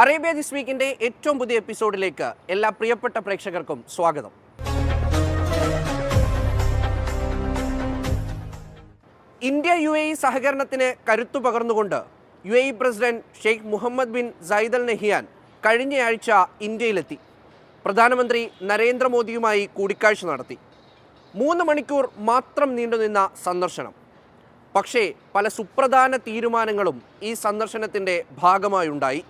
Arabia this വീക്കിൻ്റെ ഏറ്റവും പുതിയ എപ്പിസോഡിലേക്ക് എല്ലാ പ്രിയപ്പെട്ട പ്രേക്ഷകർക്കും സ്വാഗതം. ഇന്ത്യ UAE സഹകരണത്തിന് കരുത്തു പകർന്നുകൊണ്ട് UAE president Sheikh Mohamed bin Zayed Al Nahyan കഴിഞ്ഞയാഴ്ച ഇന്ത്യയിലെത്തി പ്രധാനമന്ത്രി നരേന്ദ്രമോദിയുമായി കൂടിക്കാഴ്ച നടത്തി. 3 മണിക്കൂർ മാത്രം നീണ്ടുനിന്ന സന്ദർശനം. പക്ഷേ പല സുപ്രധാന തീരുമാനങ്ങളും ഈ സന്ദർശനത്തിൻ്റെ ഭാഗമായുണ്ടായി.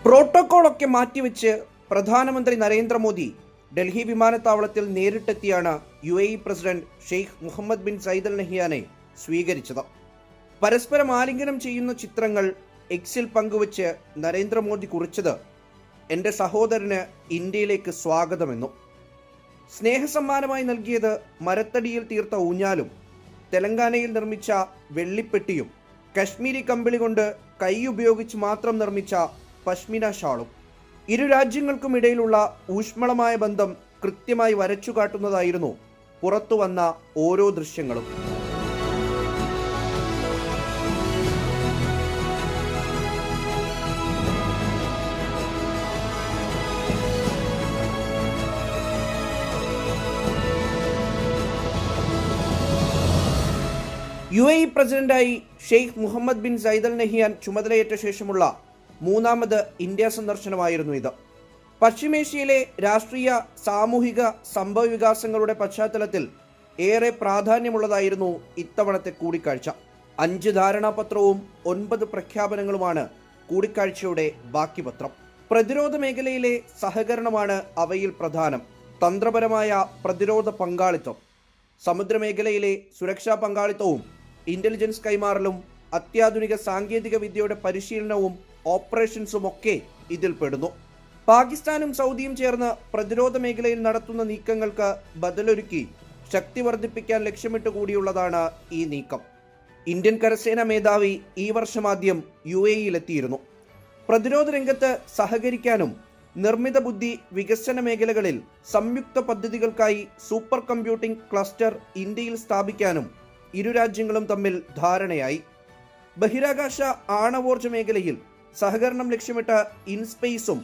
പ്രോട്ടോക്കോളൊക്കെ മാറ്റിവെച്ച് പ്രധാനമന്ത്രി നരേന്ദ്രമോദി ഡൽഹി വിമാനത്താവളത്തിൽ നേരിട്ടെത്തിയാണ് UAE president Sheikh Mohamed bin Zayed അൽ നഹിയാനെ സ്വീകരിച്ചത്. പരസ്പരം ആലിംഗനം ചെയ്യുന്ന ചിത്രങ്ങൾ എക്സിൽ പങ്കുവച്ച് നരേന്ദ്രമോദി കുറിച്ചത് എൻ്റെ സഹോദരന് ഇന്ത്യയിലേക്ക് സ്വാഗതമെന്നും. സ്നേഹസമ്മാനമായി നൽകിയത് മരത്തടിയിൽ തീർത്ത ഊഞ്ഞാലും തെലങ്കാനയിൽ നിർമ്മിച്ച വെള്ളിപ്പെട്ടിയും കശ്മീരി കമ്പിളി കൊണ്ട് കൈ ഉപയോഗിച്ച് മാത്രം നിർമ്മിച്ച പശ്മിന ഷാളും. ഇരു രാജ്യങ്ങൾക്കുമിടയിലുള്ള ഊഷ്മളമായ ബന്ധം കൃത്യമായി വരച്ചു കാട്ടുന്നതായിരുന്നു പുറത്തു വന്ന ഓരോ ദൃശ്യങ്ങളും. UAE പ്രസിഡന്റായി Sheikh Mohamed bin Zayed Al Nahyan ചുമതലയേറ്റ ശേഷമുള്ള 3ാമത് ഇന്ത്യ സന്ദർശനമായിരുന്നു ഇത്. പശ്ചിമേഷ്യയിലെ രാഷ്ട്രീയ സാമൂഹിക സംഭവ വികാസങ്ങളുടെ പശ്ചാത്തലത്തിൽ ഏറെ പ്രാധാന്യമുള്ളതായിരുന്നു ഇത്തവണത്തെ കൂടിക്കാഴ്ച. 5 ധാരണാപത്രവും 9 പ്രഖ്യാപനങ്ങളുമാണ് കൂടിക്കാഴ്ചയുടെ ബാക്കി പത്രം. പ്രതിരോധ മേഖലയിലെ സഹകരണമാണ് അവയിൽ പ്രധാനം. തന്ത്രപരമായ പ്രതിരോധ പങ്കാളിത്തം, സമുദ്രമേഖലയിലെ സുരക്ഷാ പങ്കാളിത്തവും ഇന്റലിജൻസ് കൈമാറലും അത്യാധുനിക സാങ്കേതിക വിദ്യയുടെ പരിശീലനവും ഓപ്പറേഷൻസും ഒക്കെ ഇതിൽ പെടുന്നു. പാകിസ്ഥാനും സൗദിയും ചേർന്ന് പ്രതിരോധ മേഖലയിൽ നടത്തുന്ന നീക്കങ്ങൾക്ക് ബദലൊരുക്കി ശക്തി വർദ്ധിപ്പിക്കാൻ ലക്ഷ്യമിട്ട് കൂടിയുള്ളതാണ് ഈ നീക്കം. ഇന്ത്യൻ കരസേനാ മേധാവി ഈ വർഷമാദ്യം UAEയിലെത്തിയിരുന്നു. പ്രതിരോധ രംഗത്ത് സഹകരിക്കാനും നിർമ്മിത ബുദ്ധി വികസന മേഖലകളിൽ സംയുക്ത പദ്ധതികൾക്കായി സൂപ്പർ കമ്പ്യൂട്ടിംഗ് ക്ലസ്റ്റർ ഇന്ത്യയിൽ സ്ഥാപിക്കാനും ഇരു രാജ്യങ്ങളും തമ്മിൽ ധാരണയായി. ബഹിരാകാശ ആണവോർജ മേഖലയിൽ സഹകരണം ലക്ഷ്യമിട്ട് ഇൻസ്പേസും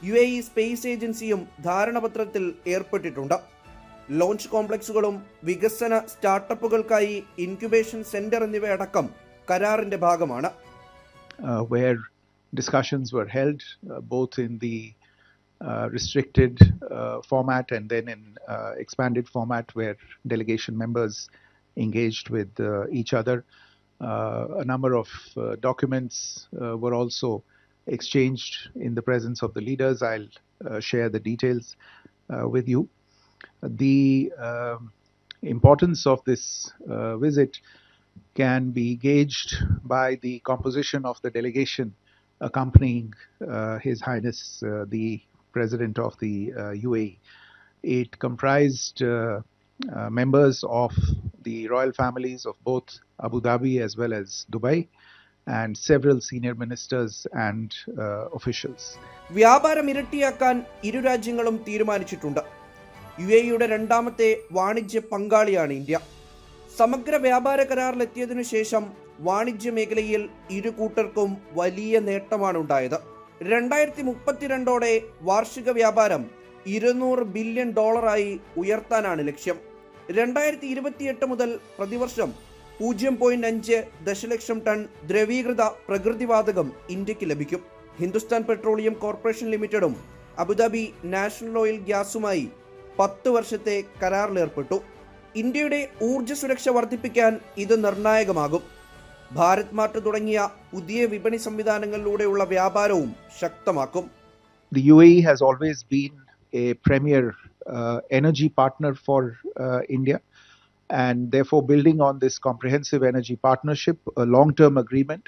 UAE സ്പേസ് ഏജൻസിയും ധാരണാപത്രത്തിൽ ഏർപ്പെട്ടിട്ടുണ്ട്. ലോഞ്ച് കോംപ്ലക്സുകളും വികസന സ്റ്റാർട്ടപ്പുകൾക്കായി ഇൻക്യുബേഷൻ സെന്റർ എന്നിവയടക്കം കരാറിന്റെ ഭാഗമാണ്. Where discussions were held both in the restricted format and then in expanded format where delegation members engaged with each other. A number of documents were also exchanged in the presence of the leaders. I'll share the details with you. The importance of this visit can be gauged by the composition of the delegation accompanying His Highness the President of the UAE. It comprised members of the royal families of both Abu Dhabi as well as Dubai and several senior ministers and officials. വ്യാപാരം ഇരട്ടിയാക്കാൻ ഇരു രാജ്യങ്ങളും തീരുമാനിച്ചിട്ടുണ്ട്. UAEയുടെ 2ാമത്തെ വാണിജ്യ പങ്കാളിയാണ് India. സമഗ്ര വ്യാപാര കരാറിലെത്തിയതിനു ശേഷം വാണിജ്യ മേഖലയിൽ ഇരു കൂട്ടർക്കും വലിയ നേട്ടമാണ് ഉണ്ടായത്. 2032ഓടെ വാർഷിക വ്യാപാരം $200 ബില്യൺ ഉയർത്താനാണ് ലക്ഷ്യം. 2028 മുതൽ പ്രതിവർഷം 0.5 ദശലക്ഷം ടൺ ദ്രവീകൃത പ്രകൃതിവാതകം ഇന്ത്യക്ക് ലഭിക്കും. ഹിന്ദുസ്ഥാൻ പെട്രോളിയം കോർപ്പറേഷൻ ലിമിറ്റഡും അബുദാബി നാഷണൽ ഓയിൽ ഗ്യാസുമായി 10 വർഷത്തെ കരാറിലേർപ്പെട്ടു. ഇന്ത്യയുടെ ഊർജ്ജ സുരക്ഷ വർദ്ധിപ്പിക്കാൻ ഇത് നിർണായകമാകും. ഭാരത് മാർട്ട് തുടങ്ങിയ പുതിയ വിപണി സംവിധാനങ്ങളിലൂടെയുള്ള വ്യാപാരവും ശക്തമാക്കും. The UAE has always been a premier energy partner for India, and therefore building on this comprehensive energy partnership, a long-term agreement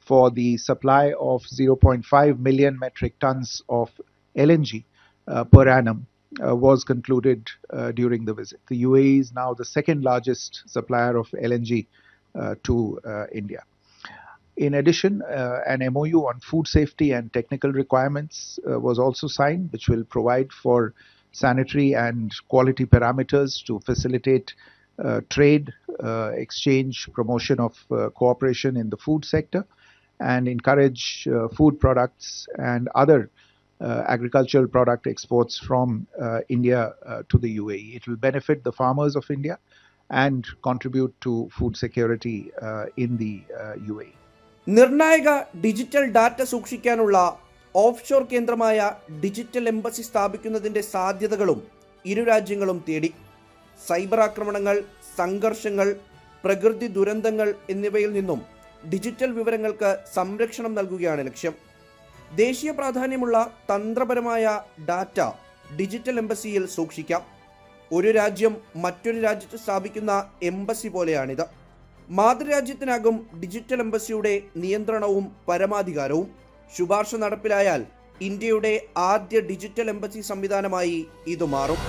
for the supply of 0.5 million metric tons of LNG per annum was concluded during the visit. The UAE is now the second largest supplier of LNG to India. In addition, an MOU on food safety and technical requirements was also signed, which will provide for sanitary and quality parameters to facilitate trade, exchange, promotion of cooperation in the food sector, and encourage food products and other agricultural product exports from India to the UAE. It will benefit the farmers of India and contribute to food security in the UAE. നിർണായക digital data സൂക്ഷിക്കാനുള്ള offshore കേന്ദ്രമായ digital embassy സ്ഥാപിക്കുന്നതിൻ്റെ സാധ്യതകളും ഇരു രാജ്യങ്ങളും തേടി. Cyber ആക്രമണങ്ങൾ, സംഘർഷങ്ങൾ, പ്രകൃതി ദുരന്തങ്ങൾ എന്നിവയിൽ നിന്നും ഡിജിറ്റൽ വിവരങ്ങൾക്ക് സംരക്ഷണം നൽകുകയാണ് ലക്ഷ്യം. ദേശീയ പ്രാധാന്യമുള്ള തന്ത്രപരമായ ഡാറ്റ ഡിജിറ്റൽ എംബസിയിൽ സൂക്ഷിക്കാം. ഒരു രാജ്യം മറ്റൊരു രാജ്യത്ത് സ്ഥാപിക്കുന്ന എംബസി പോലെയാണിത്. മാതൃരാജ്യത്തിനാകും ഡിജിറ്റൽ എംബസിയുടെ നിയന്ത്രണവും പരമാധികാരവും. ശുപാർശ നടപ്പിലായാൽ ഇന്ത്യയുടെ ആദ്യ ഡിജിറ്റൽ എംബസി സംവിധാനമായി ഇത് മാറും.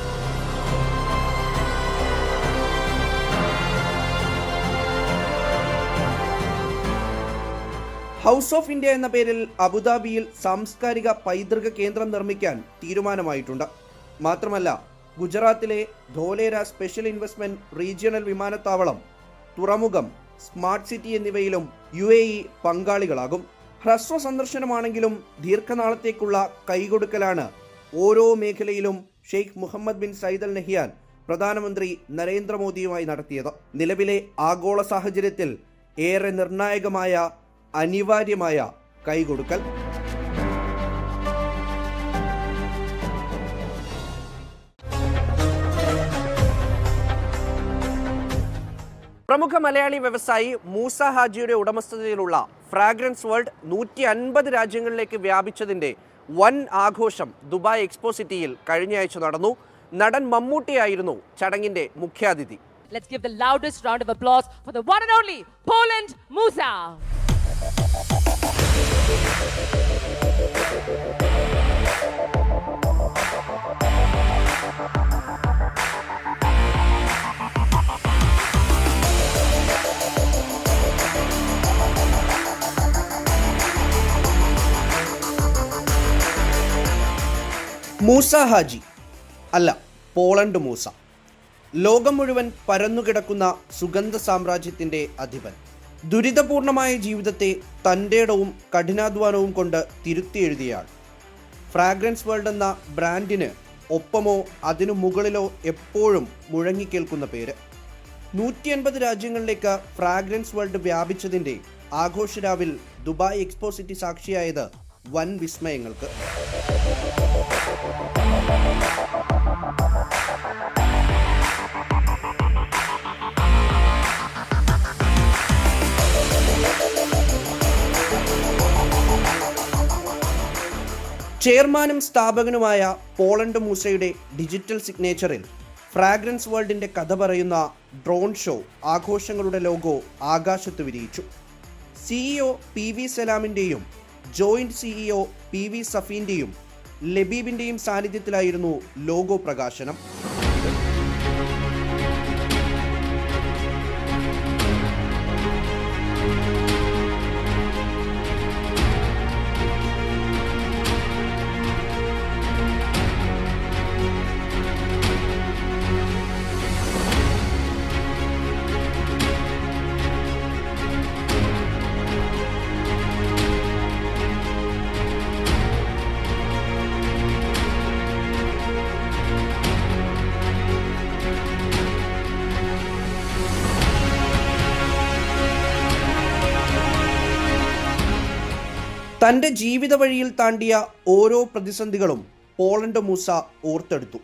ഹൗസ് ഓഫ് ഇന്ത്യ എന്ന പേരിൽ അബുദാബിയിൽ സാംസ്കാരിക പൈതൃക കേന്ദ്രം നിർമ്മിക്കാൻ തീരുമാനമായിട്ടുണ്ട്. മാത്രമല്ല, ഗുജറാത്തിലെ ധോലേര സ്പെഷ്യൽ ഇൻവെസ്റ്റ്മെന്റ് റീജിയണൽ വിമാനത്താവളം, തുറമുഖം, സ്മാർട്ട് സിറ്റി എന്നിവയിലും UAE പങ്കാളികളാകും. ഹ്രസ്വ സന്ദർശനമാണെങ്കിലും ദീർഘനാളത്തേക്കുള്ള കൈകൊടുക്കലാണ് ഓരോ മേഖലയിലും Sheikh Mohamed bin Zayed Al Nahyan പ്രധാനമന്ത്രി നരേന്ദ്രമോദിയുമായി നടത്തിയത്. നിലവിലെ ആഗോള സാഹചര്യത്തിൽ ഏറെ നിർണായകമായ, അനിവാര്യമായ കൈകൊടുക്കൽ. പ്രമുഖ മലയാളി വ്യവസായി മൂസ ഹാജിയുടെ ഉടമസ്ഥതയിലുള്ള ഫ്രാഗ്രൻസ് വേൾഡ് 150 രാജ്യങ്ങളിലേക്ക് വ്യാപിച്ചതിൻ്റെ വൻ ആഘോഷം ദുബായ് എക്സ്പോ സിറ്റിയിൽ കഴിഞ്ഞയാഴ്ച നടന്നു. നടൻ മമ്മൂട്ടിയായിരുന്നു ചടങ്ങിന്റെ മുഖ്യാതിഥി. Let's give the loudest round of applause for the one and only Poland Musa. Musa Haji അല്ല, പോളണ്ട് മൂസ. ലോകം മുഴുവൻ പരന്നുകിടക്കുന്ന സുഗന്ധ സാമ്രാജ്യത്തിൻ്റെ അധിപൻ. ദുരിതപൂർണമായ ജീവിതത്തെ തൻ്റെടവും കഠിനാധ്വാനവും കൊണ്ട് തിരുത്തിയെഴുതിയയാൾ. ഫ്രാഗ്രൻസ് വേൾഡ് എന്ന ബ്രാൻഡിന് ഒപ്പമോ അതിനു മുകളിലോ എപ്പോഴും മുഴങ്ങിക്കേൾക്കുന്ന പേര്. 150 രാജ്യങ്ങളിലേക്ക് ഫ്രാഗ്രൻസ് വേൾഡ് വ്യാപിച്ചതിൻ്റെ ആഘോഷരാവിൽ ദുബായ് എക്സ്പോ സിറ്റി സാക്ഷിയായത് വൻ വിസ്മയങ്ങൾക്ക്. ചെയർമാനും സ്ഥാപകനുമായ പോളണ്ട് മൂസയുടെ ഡിജിറ്റൽ സിഗ്നേച്ചറിൽ ഫ്രാഗ്രൻസ് വേൾഡിൻ്റെ കഥ പറയുന്ന ഡ്രോൺ ഷോ ആഘോഷങ്ങളുടെ ലോഗോ ആകാശത്ത് വിരിയിച്ചു. CEO PV സലാമിൻ്റെയും ജോയിന്റ് CEO PV സഫീൻ്റെയും ലബീബിൻ്റെയും സാന്നിധ്യത്തിലായിരുന്നു ലോഗോ പ്രകാശനം. തൻ്റെ ജീവിത വഴിയിൽ താണ്ടിയ ഓരോ പ്രതിസന്ധികളും പോളണ്ട് മൂസ ഓർത്തെടുത്തു.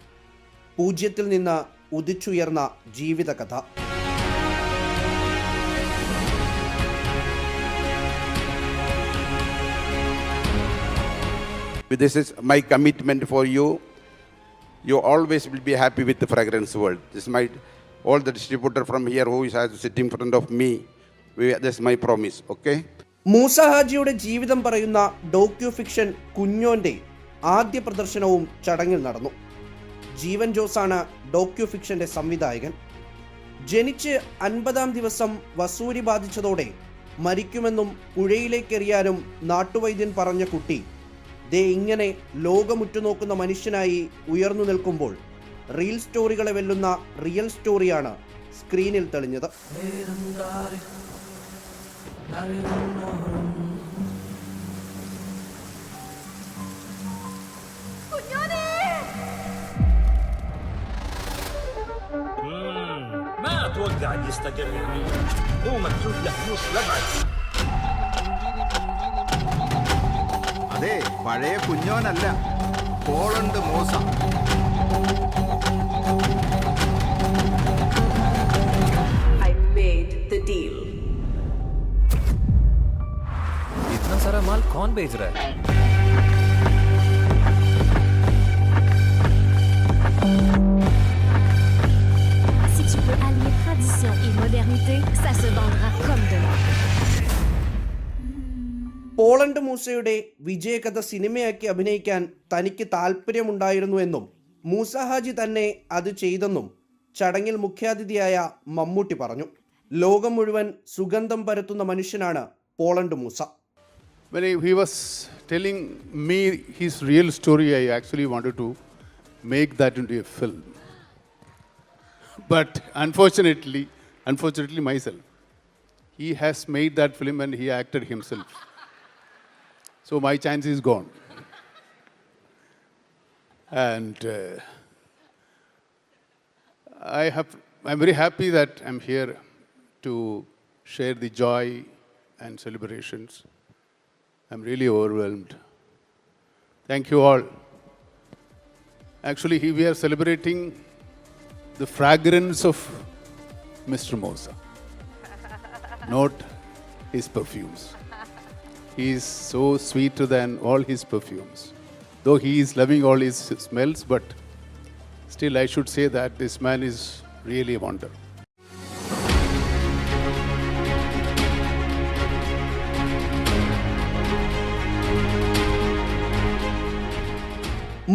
പൂജ്യത്തിൽ നിന്ന് ഉദിച്ചുയർന്ന ജീവിതകഥ. This is my commitment for you. You always will be happy with the Fragrance World. This is my, all the distributor from here who is sitting in front of me. This is my promise, okay? Musa ഹാജിയുടെ ജീവിതം പറയുന്ന docu fiction കുഞ്ഞോന്റെ ആദ്യ പ്രദർശനവും ചടങ്ങിൽ നടന്നു. ജീവൻ ജോസാണ് docu ഫിക്ഷന്റെ സംവിധായകൻ. ജനിച്ച് 50-ാം ദിവസം വസൂരി ബാധിച്ചതോടെ മരിക്കുമെന്നും പുഴയിലേക്കെറിയാനും നാട്ടുവൈദ്യൻ പറഞ്ഞ കുട്ടി ദേ ഇങ്ങനെ ലോകമുറ്റുനോക്കുന്ന മനുഷ്യനായി ഉയർന്നു നിൽക്കുമ്പോൾ റീൽ സ്റ്റോറികളെ വെല്ലുന്ന റിയൽ സ്റ്റോറിയാണ് സ്ക്രീനിൽ തെളിഞ്ഞത്. ما اتوقع يستقر يمين، هو مكتوب له نص لبعد. അതെ, പഴയ കുഞ്ഞോനല്ല, Polland Moosa. I made the deal. इतना सारा माल कौन बेच रहा है? Si tu peux allier tradition et modernité, ça se vendra comme de l'or. Polland മൂസയുടെ വിജയകഥ സിനിമയാക്കി അഭിനയിക്കാൻ തനിക്ക് താല്പര്യമുണ്ടായിരുന്നുവെന്നും മൂസ ഹാജി തന്നെ അത് ചെയ്തെന്നും ചടങ്ങിൽ മുഖ്യാതിഥിയായ മമ്മൂട്ടി പറഞ്ഞു. ലോകം മുഴുവൻ സുഗന്ധം പരത്തുന്ന മനുഷ്യനാണ് Poland Moosa. When he was telling me his real story, I actually wanted to make that into a film. But unfortunately myself, he has made that film and he acted himself. So my chance is gone. And I'm very happy that I'm here to share the joy and celebrations. I'm really overwhelmed. Thank you all. Actually, we are celebrating the fragrance of Mr. Mosa, not his perfumes. He is so sweeter than all his perfumes. Though he is loving all his smells, but still I should say that this man is really a wonder.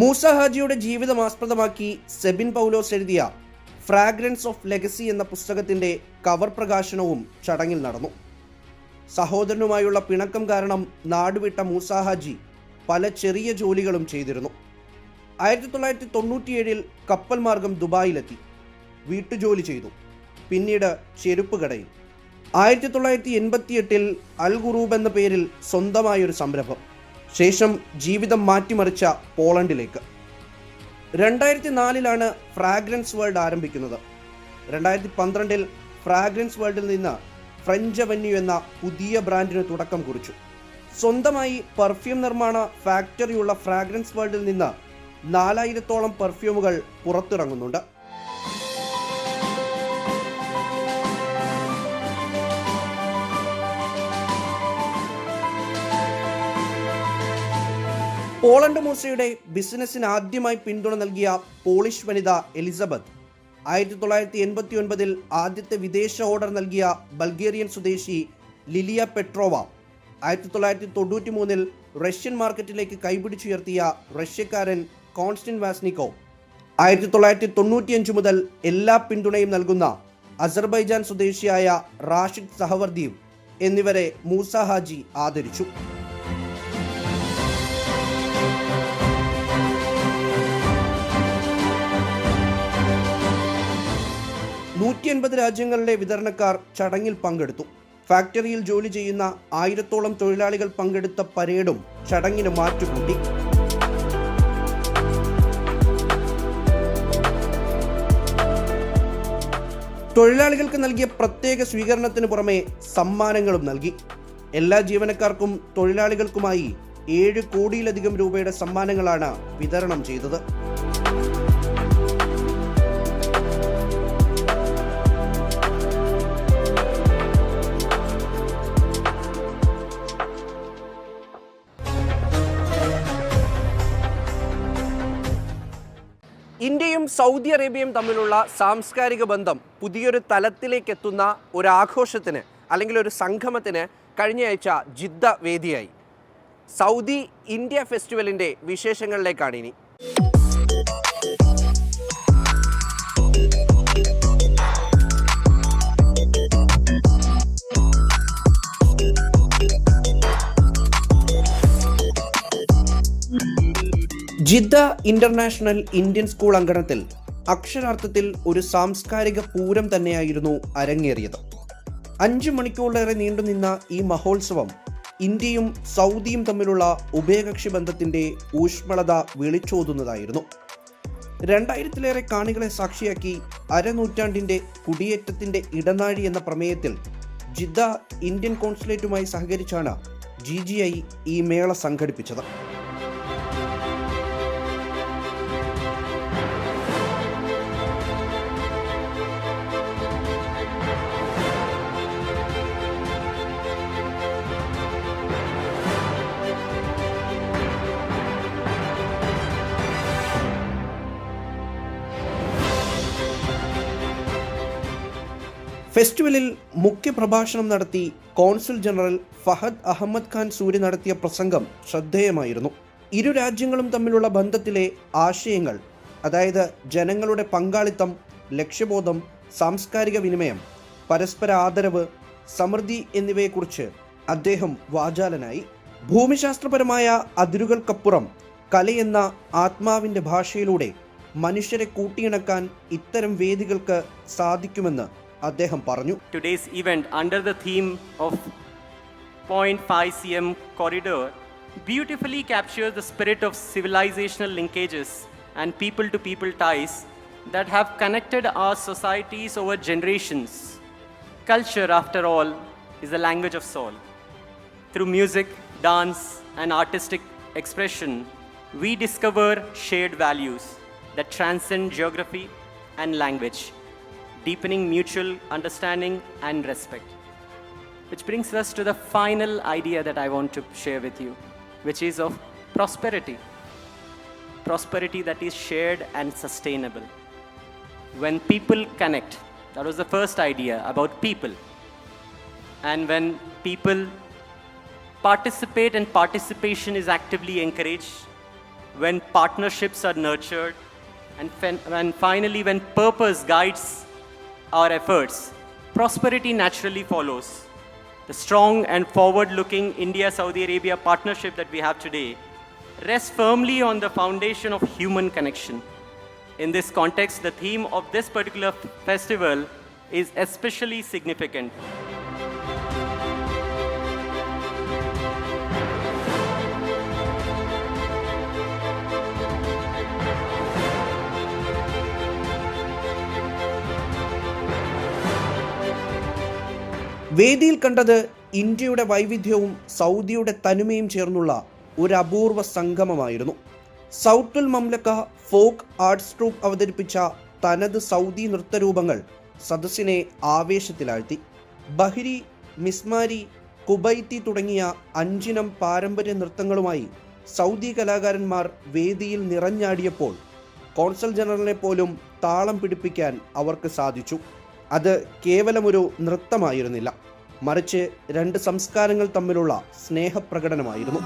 Moosa ഹാജിയുടെ ജീവിതം ആസ്പദമാക്കി സെബിൻ പൗലോസ് എഴുതിയ fragrance of legacy എന്ന പുസ്തകത്തിന്റെ cover പ്രകാശനവും ചടങ്ങിൽ നടന്നു. സഹോദരനുമായുള്ള പിണക്കം കാരണം നാടുവിട്ട മൂസ ഹാജി പല ചെറിയ ജോലികളും ചെയ്തിരുന്നു. 1997 കപ്പൽ മാർഗം ദുബായിലെത്തി വീട്ടുജോലി ചെയ്തു. പിന്നീട് ചെരുപ്പ് കടയിൽ. 1988 അൽ ഖുറൂബ് എന്ന പേരിൽ സ്വന്തമായൊരു സംരംഭം. ശേഷം ജീവിതം മാറ്റിമറിച്ച പോളണ്ടിലേക്ക്. 2004 ഫ്രാഗ്രൻസ് വേൾഡ് ആരംഭിക്കുന്നത്. 2012 ഫ്രാഗ്രൻസ് വേൾഡിൽ നിന്ന് ഫ്രഞ്ച് അവന്യൂ എന്ന പുതിയ ബ്രാൻഡിന് തുടക്കം കുറിച്ചു. സ്വന്തമായി പെർഫ്യൂം നിർമ്മാണ ഫാക്ടറിയുള്ള ഫ്രാഗ്രൻസ് വേൾഡിൽ നിന്ന് 4000-ഓളം പെർഫ്യൂമുകൾ പുറത്തിറങ്ങുന്നുണ്ട്. പോളണ്ട് മൂസയുടെ ബിസിനസ്സിന് ആദ്യമായി പിന്തുണ നൽകിയ പോളിഷ് വനിത എലിസബത്ത്, 1989 ആദ്യത്തെ വിദേശ ഓർഡർ നൽകിയ ബൾഗേറിയൻ സ്വദേശി ലിലിയ പെട്രോവ, 1993 റഷ്യൻ മാർക്കറ്റിലേക്ക് കൈപിടിച്ചുയർത്തിയ റഷ്യക്കാരൻ കോൺസ്റ്റിൻ വാസ്നിക്കോ, 1995 മുതൽ എല്ലാ പിന്തുണയും നൽകുന്ന അസർബൈജാൻ സ്വദേശിയായ റാഷിദ് സഹവർദീവ് എന്നിവരെ മൂസ ഹാജി ആദരിച്ചു. 180 രാജ്യങ്ങളിലെ വിതരണക്കാർ ചടങ്ങിൽ പങ്കെടുത്തു. ഫാക്ടറിയിൽ ജോലി ചെയ്യുന്ന 1000-ഓളം തൊഴിലാളികൾ പങ്കെടുത്ത പരേഡും ചടങ്ങിന് മാറ്റുകൂട്ടി. തൊഴിലാളികൾക്ക് നൽകിയ പ്രത്യേക സ്വീകരണത്തിന് പുറമെ സമ്മാനങ്ങളും നൽകി. എല്ലാ ജീവനക്കാർക്കും തൊഴിലാളികൾക്കുമായി 7 കോടിയിലധികം രൂപയുടെ സമ്മാനങ്ങളാണ് വിതരണം ചെയ്തത്. ഇന്ത്യയും സൗദി അറേബ്യയും തമ്മിലുള്ള സാംസ്കാരിക ബന്ധം പുതിയൊരു തലത്തിലേക്ക് എത്തുന്ന ഒരു ആഘോഷത്തിന് അല്ലെങ്കിൽ ഒരു സംഗമത്തിന് കഴിഞ്ഞയാഴ്ച ജിദ്ദ വേദിയായി. സൗദി ഇന്ത്യ ഫെസ്റ്റിവലിൻ്റെ വിശേഷങ്ങളിലേക്കാണ് ഇനി. ജിദ്ദ ഇന്റർനാഷണൽ ഇന്ത്യൻ സ്കൂൾ അങ്കണത്തിൽ അക്ഷരാർത്ഥത്തിൽ ഒരു സാംസ്കാരിക പൂരം തന്നെയായിരുന്നു അരങ്ങേറിയത്. 5 മണിക്കൂറിലേറെ നീണ്ടുനിന്ന ഈ മഹോത്സവം ഇന്ത്യയും സൗദിയും തമ്മിലുള്ള ഉഭയകക്ഷി ബന്ധത്തിൻ്റെ ഊഷ്മളത വിളിച്ചോതുന്നതായിരുന്നു. 2000-ലേറെ കാണികളെ സാക്ഷിയാക്കി അരനൂറ്റാണ്ടിൻ്റെ കുടിയേറ്റത്തിൻ്റെ ഇടനാഴി എന്ന പ്രമേയത്തിൽ ജിദ്ദ ഇന്ത്യൻ കോൺസുലേറ്റുമായി സഹകരിച്ചാണ് GGI ഈ മേള സംഘടിപ്പിച്ചത്. ഫെസ്റ്റിവലിൽ മുഖ്യപ്രഭാഷണം നടത്തി കോൺസുൽ ജനറൽ ഫഹദ് അഹമ്മദ് ഖാൻ സൂരി നടത്തിയ പ്രസംഗം ശ്രദ്ധേയമായിരുന്നു. ഇരു രാജ്യങ്ങളും തമ്മിലുള്ള ബന്ധത്തിലെ ആശയങ്ങൾ, അതായത് ജനങ്ങളുടെ പങ്കാളിത്തം, ലക്ഷ്യബോധം, സാംസ്കാരിക വിനിമയം, പരസ്പര ആദരവ്, സമൃദ്ധി എന്നിവയെക്കുറിച്ച് അദ്ദേഹം വാചാലനായി. ഭൂമിശാസ്ത്രപരമായ അതിരുകൾക്കപ്പുറം കലയെന്ന ആത്മാവിൻ്റെ ഭാഷയിലൂടെ മനുഷ്യരെ കൂട്ടിയിണക്കാൻ ഇത്തരം വേദികൾക്ക് സാധിക്കുമെന്ന് അദ്ദേഹം പറഞ്ഞു. Today's event under the theme of 0.5 cm corridor beautifully captures the spirit of civilizational linkages and people-to-people ties that have connected our societies over generations. Culture, after all, is the language of soul. Through music, dance, and artistic expression, we discover shared values that transcend geography and language, deepening mutual understanding and respect. Which brings us to the final idea that I want to share with you, which is of prosperity. Prosperity that is shared and sustainable. When people connect, that was the first idea about people. And when people participate and participation is actively encouraged, when partnerships are nurtured, and finally when purpose guides our efforts, prosperity naturally follows. The strong and forward-looking India-Saudi Arabia partnership that we have today rests firmly on the foundation of human connection. In this context, the theme of this particular festival is especially significant. വേദിയിൽ കണ്ടത് ഇന്ത്യയുടെ വൈവിധ്യവും സൗദിയുടെ തനിമയും ചേർന്നുള്ള ഒരു അപൂർവ സംഗമമായിരുന്നു. സൗത്തുൽ മംലക്ക folk arts troupe അവതരിപ്പിച്ച തനത് സൗദി നൃത്തരൂപങ്ങൾ സദസ്സിനെ ആവേശത്തിലാഴ്ത്തി. ബഹ്രി, മിസ്മാരി, കുബൈത്തി തുടങ്ങിയ 5 ഇനം പാരമ്പര്യ നൃത്തങ്ങളുമായി സൗദി കലാകാരന്മാർ വേദിയിൽ നിറഞ്ഞാടിയപ്പോൾ കോൺസൽ ജനറലിനെ പോലും താളം പിടിപ്പിക്കാൻ അവർക്ക് സാധിച്ചു. അത് കേവലമൊരു നൃത്തമായിരുന്നില്ല, മറിച്ച് 2 സംസ്കാരങ്ങൾ തമ്മിലുള്ള സ്നേഹപ്രകടനമായിരുന്നു.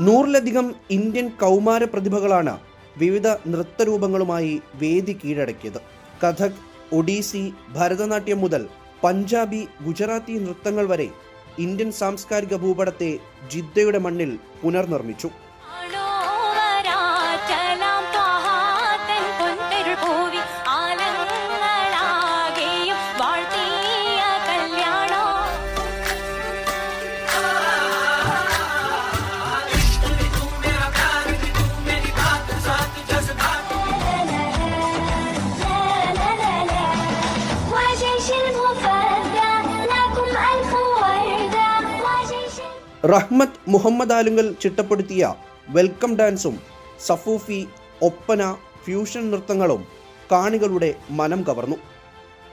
നൂറിലധികം ഇന്ത്യൻ കൗമാര പ്രതിഭകളാണ് വിവിധ നൃത്തരൂപങ്ങളുമായി വേദി കീഴടക്കിയത്. കഥക്, ഒഡീസി, ഭരതനാട്യം മുതൽ പഞ്ചാബി, ഗുജറാത്തി നൃത്തങ്ങൾ വരെ ഇന്ത്യൻ സാംസ്കാരിക ഭൂപടത്തെ ജിദ്ദയുടെ മണ്ണിൽ പുനർനിർമ്മിച്ചു. റഹ്മത്ത് മുഹമ്മദ് ആലുങ്കൽ ചിട്ടപ്പെടുത്തിയ വെൽക്കം ഡാൻസും സഫൂഫി, ഒപ്പന, ഫ്യൂഷൻ നൃത്തങ്ങളും കാണികളുടെ മനം കവർന്നു.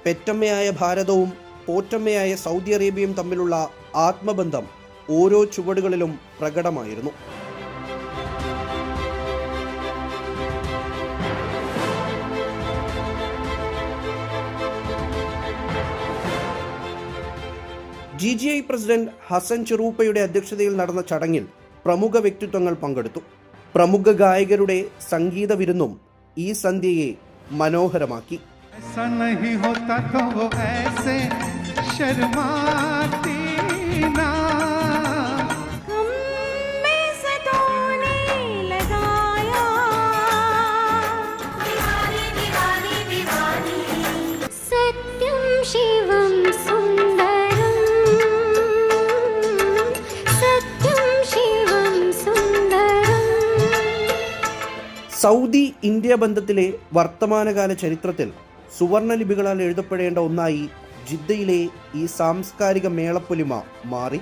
പെറ്റമ്മയായ ഭാരതവും പോറ്റമ്മയായ സൗദി അറേബ്യയും തമ്മിലുള്ള ആത്മബന്ധം ഓരോ ചുവടുകളിലും പ്രകടമായിരുന്നു. GGI പ്രസിഡന്റ് ഹസൻ ചെറൂപ്പയുടെ അധ്യക്ഷതയിൽ നടന്ന ചടങ്ങിൽ പ്രമുഖ വ്യക്തിത്വങ്ങൾ പങ്കെടുത്തു. പ്രമുഖ ഗായകരുടെ സംഗീത വിരുന്നും ഈ സന്ധ്യയെ മനോഹരമാക്കി. സത്യം ശിവം സൗദി ഇന്ത്യ ബന്ധത്തിലെ വർത്തമാനകാല ചരിത്രത്തിൽ സുവർണ ലിപികളാൽ എഴുതപ്പെടേണ്ട ഒന്നായി ജിദ്ദയിലെ ഈ സാംസ്കാരിക മേളപ്പൊലിമ മാറി.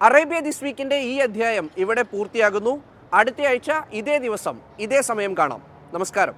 അറേബ്യ ദിസ് വീക്കിൻ്റെ ഈ അധ്യായം ഇവിടെ പൂർത്തിയാകുന്നു. അടുത്ത ആഴ്ച ഇതേ ദിവസം ഇതേ സമയം കാണാം. നമസ്കാരം.